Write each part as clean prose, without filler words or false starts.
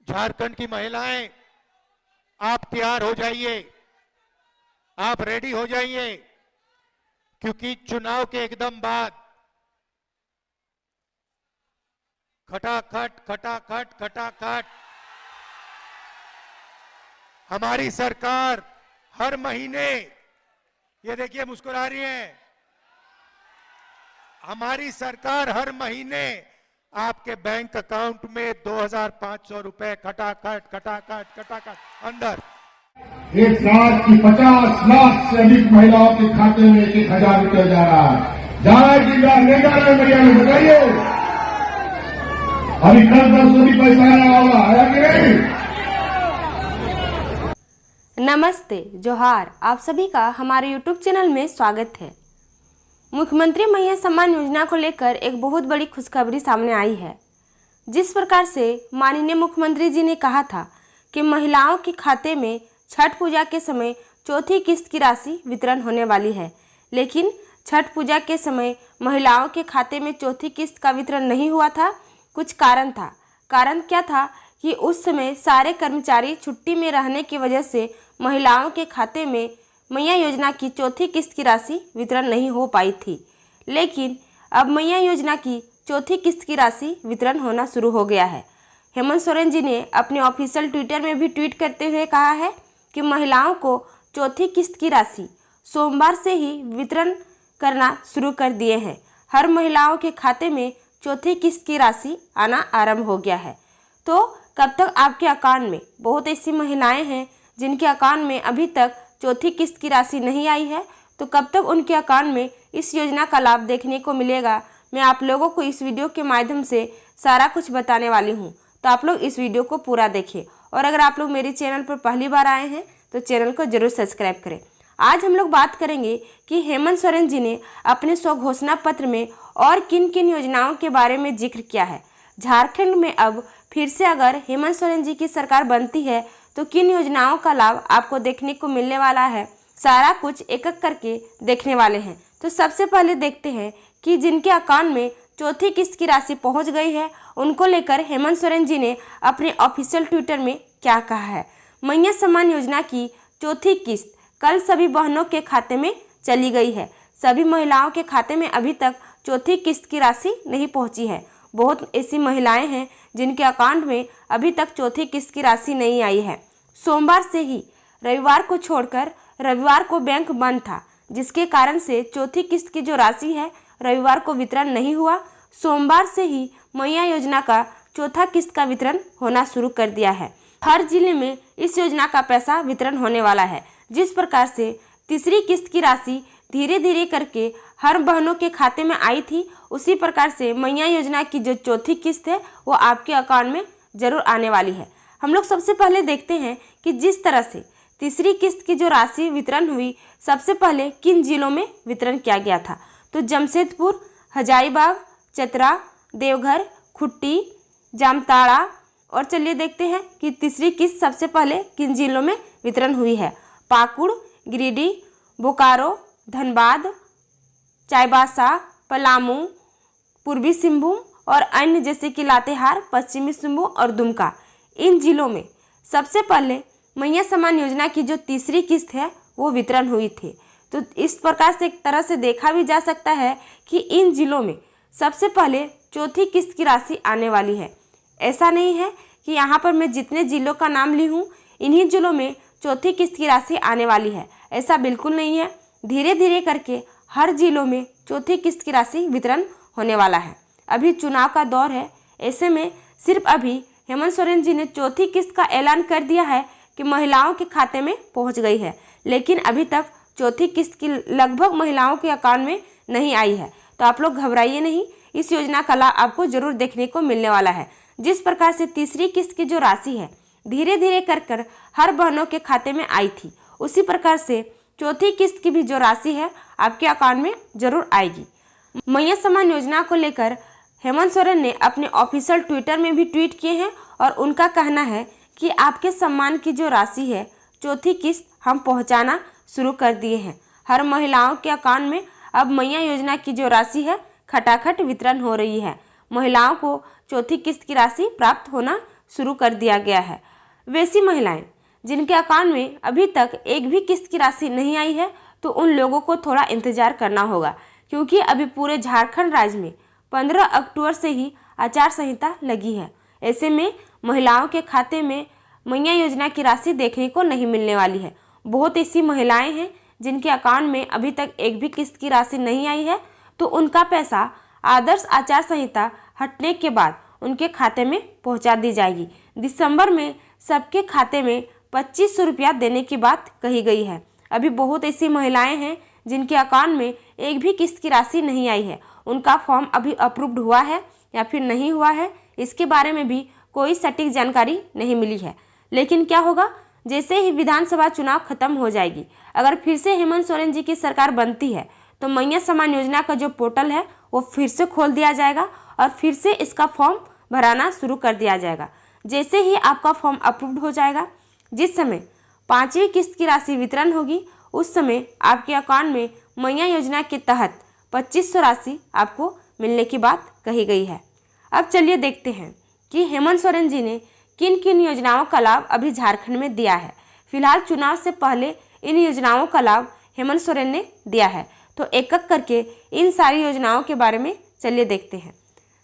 झारखंड की महिलाएं, आप तैयार हो जाइए, आप रेडी हो जाइए, क्योंकि चुनाव के एकदम बाद खटाखट खटाखट खटाखट हमारी सरकार हर महीने, ये देखिए मुस्कुरा रही है, हमारी सरकार हर महीने आपके बैंक अकाउंट में 2,500 रुपए खटाखट खटाखट खटाखट अंदर। इस रात की 50 लाख से अधिक महिलाओं के खाते में 1,000 रुपया जा रहा है। जय जिला मेघालय मैया ने बताइए, अभी कल 10 पैसा आया होगा, आया कि नहीं? नमस्ते, जोहार। आप सभी का हमारे YouTube चैनल में स्वागत है। मुख्यमंत्री मैया सम्मान योजना को लेकर एक बहुत बड़ी खुशखबरी सामने आई है। जिस प्रकार से माननीय मुख्यमंत्री जी ने कहा था कि महिलाओं के खाते में छठ पूजा के समय चौथी किस्त की राशि वितरण होने वाली है, लेकिन छठ पूजा के समय महिलाओं के खाते में चौथी किस्त का वितरण नहीं हुआ था। कुछ कारण था। कारण क्या था कि उस समय सारे कर्मचारी छुट्टी में रहने की वजह से महिलाओं के खाते में मैया योजना की चौथी किस्त की राशि वितरण नहीं हो पाई थी। लेकिन अब मैया योजना की चौथी किस्त की राशि वितरण होना शुरू हो गया है। हेमंत सोरेन जी ने अपने ऑफिशियल ट्विटर में भी ट्वीट करते हुए कहा है कि महिलाओं को चौथी किस्त की राशि सोमवार से ही वितरण करना शुरू कर दिए हैं। हर महिलाओं के खाते में चौथी किस्त की राशि आना आरंभ हो गया है। तो कब तक आपके अकाउंट में, बहुत ऐसी महिलाएं हैं जिनके अकाउंट में अभी तक चौथी किस्त की राशि नहीं आई है, तो कब तक उनके अकाउंट में इस योजना का लाभ देखने को मिलेगा, मैं आप लोगों को इस वीडियो के माध्यम से सारा कुछ बताने वाली हूं। तो आप लोग इस वीडियो को पूरा देखें, और अगर आप लोग मेरे चैनल पर पहली बार आए हैं तो चैनल को जरूर सब्सक्राइब करें। आज हम लोग बात करेंगे कि हेमंत सोरेन जी ने अपने स्वघोषणा पत्र में और किन किन योजनाओं के बारे में जिक्र किया है। झारखंड में अब फिर से अगर हेमंत सोरेन जी की सरकार बनती है तो किन योजनाओं का लाभ आपको देखने को मिलने वाला है, सारा कुछ एक एक करके देखने वाले हैं। तो सबसे पहले देखते हैं कि जिनके अकाउंट में चौथी किस्त की राशि पहुंच गई है, उनको लेकर हेमंत सोरेन जी ने अपने ऑफिशियल ट्विटर में क्या कहा है। मैया सम्मान योजना की चौथी किस्त कल सभी बहनों के खाते में चली गई है। सभी महिलाओं के खाते में अभी तक चौथी किस्त की राशि नहीं पहुंची है। बहुत ऐसी महिलाएं हैं जिनके अकाउंट में अभी तक चौथी किस्त की राशि नहीं आई है। सोमवार से ही, रविवार को छोड़कर रविवार को बैंक बंद था, जिसके कारण से चौथी किस्त की जो राशि है रविवार को वितरण नहीं हुआ। सोमवार से ही मैया योजना का चौथा किस्त का वितरण होना शुरू कर दिया है। हर जिले में इस योजना का पैसा वितरण होने वाला है। जिस प्रकार से तीसरी किस्त की राशि धीरे धीरे करके हर बहनों के खाते में आई थी, उसी प्रकार से मैया योजना की जो चौथी किस्त है वो आपके अकाउंट में जरूर आने वाली है। हम लोग सबसे पहले देखते हैं कि जिस तरह से तीसरी किस्त की जो राशि वितरण हुई, सबसे पहले किन जिलों में वितरण किया गया था। तो जमशेदपुर, हजारीबाग, चतरा, देवघर, खुट्टी, जामताड़ा। और चलिए देखते हैं कि तीसरी किस्त सबसे पहले किन जिलों में वितरण हुई है। पाकुड़, गिरिडीह, बोकारो, धनबाद, चाईबासा, पलामू, पूर्वी सिंहभूम और अन्य जैसे कि लातेहार, पश्चिमी सिंहभूम और दुमका। इन जिलों में सबसे पहले मैया सम्मान योजना की जो तीसरी किस्त है वो वितरण हुई थी। तो इस प्रकार से एक तरह से देखा भी जा सकता है कि इन जिलों में सबसे पहले चौथी किस्त की राशि आने वाली है। ऐसा नहीं है कि यहाँ पर मैं जितने जिलों का नाम ली हूँ इन्हीं जिलों में चौथी किस्त की राशि आने वाली है, ऐसा बिल्कुल नहीं है। धीरे धीरे करके हर जिलों में चौथी किस्त की राशि वितरण होने वाला है। अभी चुनाव का दौर है, ऐसे में सिर्फ अभी हेमंत सोरेन जी ने चौथी किस्त का ऐलान कर दिया है कि महिलाओं के खाते में पहुंच गई है, लेकिन अभी तक चौथी किस्त की लगभग महिलाओं के अकाउंट में नहीं आई है। तो आप लोग घबराइए नहीं, इस योजना का लाभ आपको जरूर देखने को मिलने वाला है। जिस प्रकार से तीसरी किस्त की जो राशि है धीरे धीरे कर हर बहनों के खाते में आई थी, उसी प्रकार से चौथी किस्त की भी जो राशि है आपके अकाउंट में जरूर आएगी। मैया सम्मान योजना को लेकर हेमंत सोरेन ने अपने ऑफिशियल ट्विटर में भी ट्वीट किए हैं, और उनका कहना है कि आपके सम्मान की जो राशि है चौथी किस्त हम पहुंचाना शुरू कर दिए हैं। हर महिलाओं के अकाउंट में अब मैया योजना की जो राशि है खटाखट वितरण हो रही है। महिलाओं को चौथी किस्त की राशि प्राप्त होना शुरू कर दिया गया है। वैसी महिलाएं जिनके अकाउंट में अभी तक एक भी किस्त की राशि नहीं आई है तो उन लोगों को थोड़ा इंतजार करना होगा, क्योंकि अभी पूरे झारखंड राज्य में 15 अक्टूबर से ही आचार संहिता लगी है। ऐसे में महिलाओं के खाते में मैया योजना की राशि देखने को नहीं मिलने वाली है। बहुत ऐसी महिलाएं हैं जिनके अकाउंट में अभी तक एक भी किस्त की राशि नहीं आई है, तो उनका पैसा आदर्श आचार संहिता हटने के बाद उनके खाते में पहुंचा दी जाएगी। दिसंबर में सबके खाते में 2500 रुपया देने की बात कही गई है। अभी बहुत ऐसी महिलाएं हैं जिनके अकाउंट में एक भी किस्त की राशि नहीं आई है। उनका फॉर्म अभी अप्रूव्ड हुआ है या फिर नहीं हुआ है, इसके बारे में भी कोई सटीक जानकारी नहीं मिली है। लेकिन क्या होगा, जैसे ही विधानसभा चुनाव खत्म हो जाएगी, अगर फिर से हेमंत सोरेन जी की सरकार बनती है तो मैया सम्मान योजना का जो पोर्टल है वो फिर से खोल दिया जाएगा और फिर से इसका फॉर्म भराना शुरू कर दिया जाएगा। जैसे ही आपका फॉर्म अप्रूव्ड हो जाएगा, जिस समय 5वीं किस्त की राशि वितरण होगी, उस समय आपके अकाउंट में मैया योजना के तहत 2500 राशि आपको मिलने की बात कही गई है। अब चलिए देखते हैं कि हेमंत सोरेन जी ने किन किन योजनाओं का लाभ अभी झारखंड में दिया है। फिलहाल चुनाव से पहले इन योजनाओं का लाभ हेमंत सोरेन ने दिया है, तो एक एक करके इन सारी योजनाओं के बारे में चलिए देखते हैं।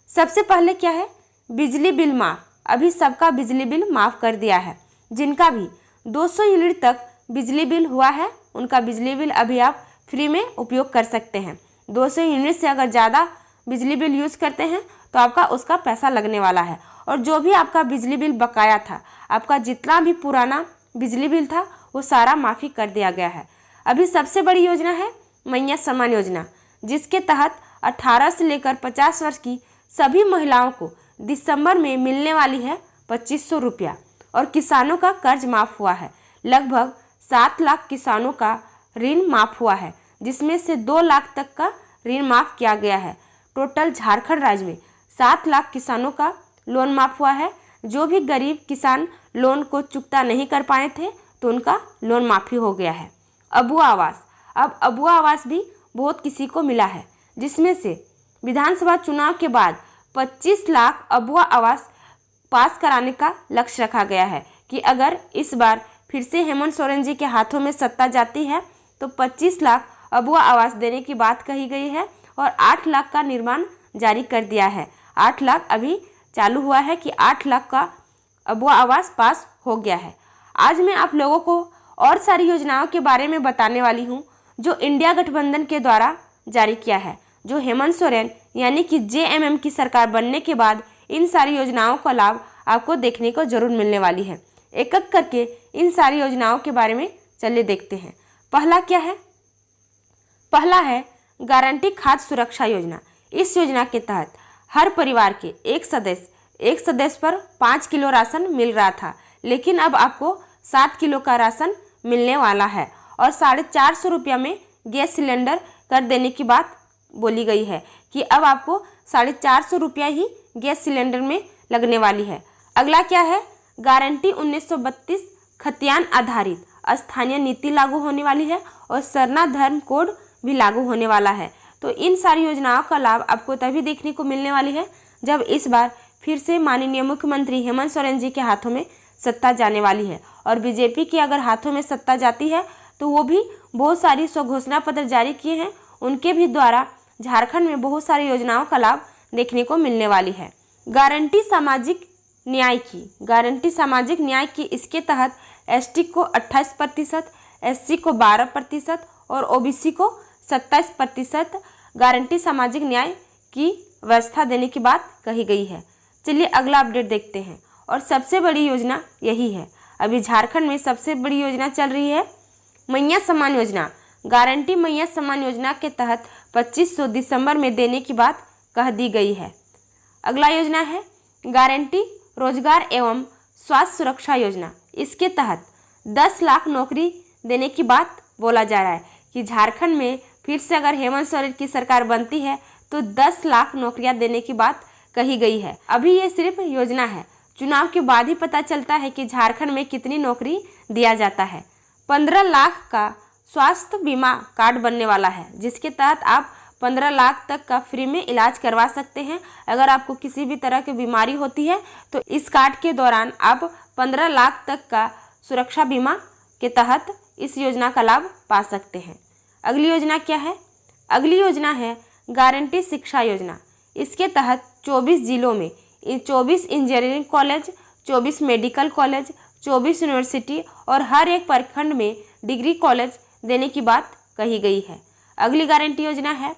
सबसे पहले क्या है, बिजली बिल माफ। अभी सबका बिजली बिल माफ कर दिया है। जिनका भी 200 यूनिट तक बिजली बिल हुआ है, उनका बिजली बिल अभी आप फ्री में उपयोग कर सकते हैं। 200 यूनिट से अगर ज़्यादा बिजली बिल यूज़ करते हैं तो आपका उसका पैसा लगने वाला है। और जो भी आपका बिजली बिल बकाया था, आपका जितना भी पुराना बिजली बिल था, वो सारा माफ़ी कर दिया गया है। अभी सबसे बड़ी योजना है मैया सम्मान योजना, जिसके तहत 18 से लेकर 50 वर्ष की सभी महिलाओं को दिसंबर में मिलने वाली है 2500 रुपया। और किसानों का कर्ज माफ़ हुआ है। लगभग 7 लाख किसानों का ऋण माफ़ हुआ है, जिसमें से 2 लाख तक का ऋण माफ़ किया गया है। टोटल झारखंड राज्य में 7 लाख किसानों का लोन माफ़ हुआ है। जो भी गरीब किसान लोन को चुकता नहीं कर पाए थे तो उनका लोन माफ़ी हो गया है। अबुआ आवास, अब अबुआ आवास भी बहुत किसी को मिला है, जिसमें से विधानसभा चुनाव के बाद 25 लाख अबुआ आवास पास कराने का लक्ष्य रखा गया है कि अगर इस बार फिर से हेमंत सोरेन जी के हाथों में सत्ता जाती है तो 25 लाख अबुआ आवास देने की बात कही गई है और 8 लाख का निर्माण जारी कर दिया है। 8 लाख अभी चालू हुआ है कि 8 लाख का अबुआ आवास पास हो गया है। आज मैं आप लोगों को और सारी योजनाओं के बारे में बताने वाली हूँ जो इंडिया गठबंधन के द्वारा जारी किया है, जो हेमंत सोरेन यानी कि जेएमएम की सरकार बनने के बाद इन सारी योजनाओं का लाभ आपको देखने को जरूर मिलने वाली है। एक एक करके इन सारी योजनाओं के बारे में चलिए देखते हैं। पहला क्या है, पहला है गारंटी खाद्य सुरक्षा योजना। इस योजना के तहत हर परिवार के एक सदस्य पर 5 किलो राशन मिल रहा था, लेकिन अब आपको 7 किलो का राशन मिलने वाला है और 450 रुपया में गैस सिलेंडर कर देने की बात बोली गई है कि अब आपको 450 रुपया ही गैस सिलेंडर में लगने वाली है। अगला क्या है, गारंटी 1932 खतियान आधारित स्थानीय नीति लागू होने वाली है और सरना धर्म कोड भी लागू होने वाला है। तो इन सारी योजनाओं का लाभ आपको तभी देखने को मिलने वाली है जब इस बार फिर से माननीय मुख्यमंत्री हेमंत सोरेन जी के हाथों में सत्ता जाने वाली है। और बीजेपी की अगर हाथों में सत्ता जाती है तो वो भी बहुत सारी स्वघोषणा पत्र जारी किए हैं, उनके भी द्वारा झारखंड में बहुत सारी योजनाओं का लाभ देखने को मिलने वाली है। गारंटी सामाजिक न्याय की इसके तहत एसटी को 28%, एससी को 12% और ओबीसी को 27% गारंटी सामाजिक न्याय की व्यवस्था देने की बात कही गई है। चलिए अगला अपडेट देखते हैं। और सबसे बड़ी योजना यही है, अभी झारखंड में सबसे बड़ी योजना चल रही है मैया सम्मान योजना। गारंटी मैया सम्मान योजना के तहत 2500 दिसंबर में देने की बात कह दी गई है। अगला योजना है गारंटी रोजगार एवं स्वास्थ्य सुरक्षा योजना। इसके तहत 10 लाख नौकरी देने की बात बोला जा रहा है कि झारखंड में फिर से अगर हेमंत सोरेन की सरकार बनती है तो 10 लाख नौकरियां देने की बात कही गई है। अभी ये सिर्फ योजना है, चुनाव के बाद ही पता चलता है कि झारखंड में कितनी नौकरी दिया जाता है। 15 लाख का स्वास्थ्य बीमा कार्ड बनने वाला है, जिसके तहत आप 15 लाख तक का फ्री में इलाज करवा सकते हैं। अगर आपको किसी भी तरह की बीमारी होती है तो इस कार्ड के दौरान आप 15 लाख तक का सुरक्षा बीमा के तहत इस योजना का लाभ पा सकते हैं। अगली योजना क्या है? अगली योजना है गारंटी शिक्षा योजना। इसके तहत 24 जिलों में 24 engineering college, 24 medical college, 24 university और हर एक प्रखंड में डिग्री कॉलेज देने की बात कही गई है। अगली गारंटी योजना है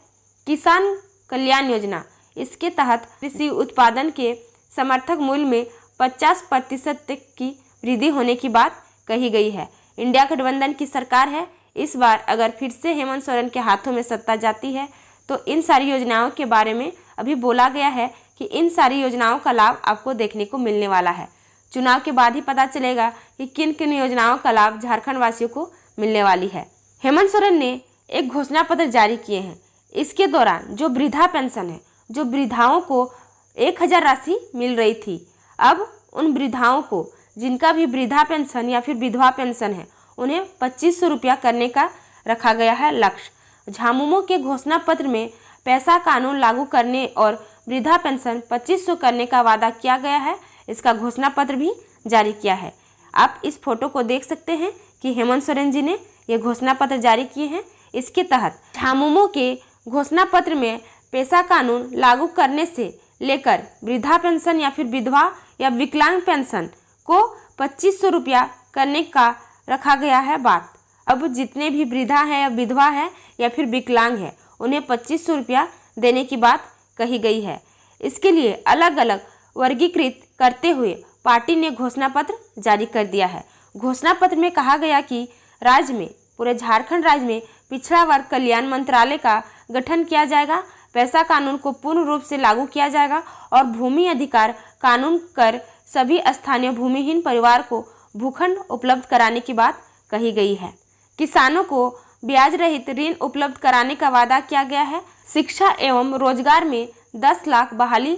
किसान कल्याण योजना। इसके तहत कृषि उत्पादन के समर्थक मूल्य में 50% तक की वृद्धि होने की बात कही गई है। इंडिया गठबंधन की सरकार है। इस बार अगर फिर से हेमंत सोरेन के हाथों में सत्ता जाती है तो इन सारी योजनाओं के बारे में अभी बोला गया है कि इन सारी योजनाओं का लाभ आपको देखने को मिलने वाला है। चुनाव के बाद ही पता चलेगा कि किन किन योजनाओं का लाभ झारखंड वासियों को मिलने वाली है। हेमंत सोरेन ने एक घोषणा पत्र जारी किए हैं। इसके दौरान जो वृद्धा पेंशन है, जो वृद्धाओं को 1000 राशि मिल रही थी, अब उन वृद्धाओं को जिनका भी वृद्धा पेंशन या फिर विधवा पेंशन है उन्हें 2500 रुपया करने का रखा गया है लक्ष्य। झामुमो के घोषणा पत्र में पैसा कानून लागू करने और वृद्धा पेंशन 2500 करने का वादा किया गया है। इसका घोषणा पत्र भी जारी किया है। आप इस फोटो को देख सकते हैं कि हेमंत सोरेन जी ने ये घोषणा पत्र जारी किए हैं। इसके तहत झामुमो के घोषणा पत्र में पैसा कानून लागू करने से लेकर वृद्धा पेंशन या फिर विधवा या विकलांग पेंशन को 2500 रुपया करने का रखा गया है बात। अब जितने भी वृद्धा है या विधवा है या फिर विकलांग है उन्हें 2500 रुपया देने की बात कही गई है। इसके लिए अलग अलग वर्गीकृत करते हुए पार्टी ने घोषणा पत्र जारी कर दिया है। घोषणा पत्र में कहा गया कि राज्य में, पूरे झारखंड राज्य में पिछड़ा वर्ग कल्याण मंत्रालय का गठन किया जाएगा। पैसा कानून को पूर्ण रूप से लागू किया जाएगा और भूमि अधिकार कानून कर सभी स्थानीय भूमिहीन परिवार को भूखंड उपलब्ध कराने की बात कही गई है। किसानों को ब्याज रहित ऋण उपलब्ध कराने का वादा किया गया है। शिक्षा एवं रोजगार में 10 लाख बहाली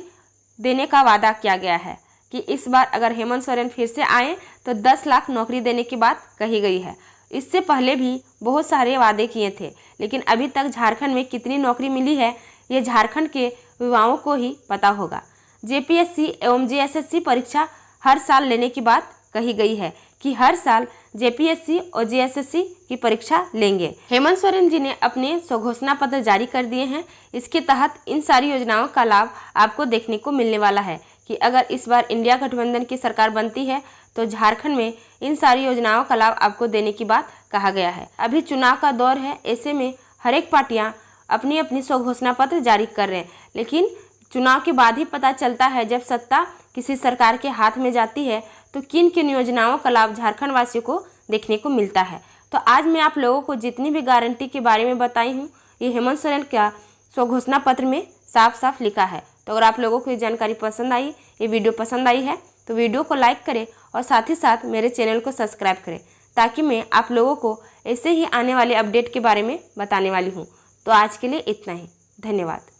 देने का वादा किया गया है कि इस बार अगर हेमंत सोरेन फिर से आए तो 10 लाख नौकरी देने की बात कही गई है। इससे पहले भी बहुत सारे वादे किए थे, लेकिन अभी तक झारखंड में कितनी नौकरी मिली है ये झारखंड के युवाओं को ही पता होगा। जेपीएससी एवं जीएसएससी परीक्षा हर साल लेने की बात कही गई है कि हर साल जेपीएससी और जीएसएससी की परीक्षा लेंगे। हेमंत सोरेन जी ने अपने स्वघोषणा पत्र जारी कर दिए हैं। इसके तहत इन सारी योजनाओं का लाभ आपको देखने को मिलने वाला है कि अगर इस बार इंडिया गठबंधन की सरकार बनती है तो झारखंड में इन सारी योजनाओं का लाभ आपको देने की बात कहा गया है। अभी चुनाव का दौर है, ऐसे में हर एक पार्टियां अपनी अपनी स्वघोषणा पत्र जारी कर रहे हैं, लेकिन चुनाव के बाद ही पता चलता है जब सत्ता किसी सरकार के हाथ में जाती है तो किन किन योजनाओं का लाभ झारखंड वासियों को देखने को मिलता है। तो आज मैं आप लोगों को जितनी भी गारंटी के बारे में बताई हूँ ये हेमंत सोरेन का स्वघोषणा पत्र में साफ साफ लिखा है। तो अगर आप लोगों को ये जानकारी पसंद आई, ये वीडियो पसंद आई है तो वीडियो को लाइक करें और साथ ही साथ मेरे चैनल को सब्सक्राइब करें ताकि मैं आप लोगों को ऐसे ही आने वाले अपडेट के बारे में बताने वाली हूँ। तो आज के लिए इतना ही। धन्यवाद।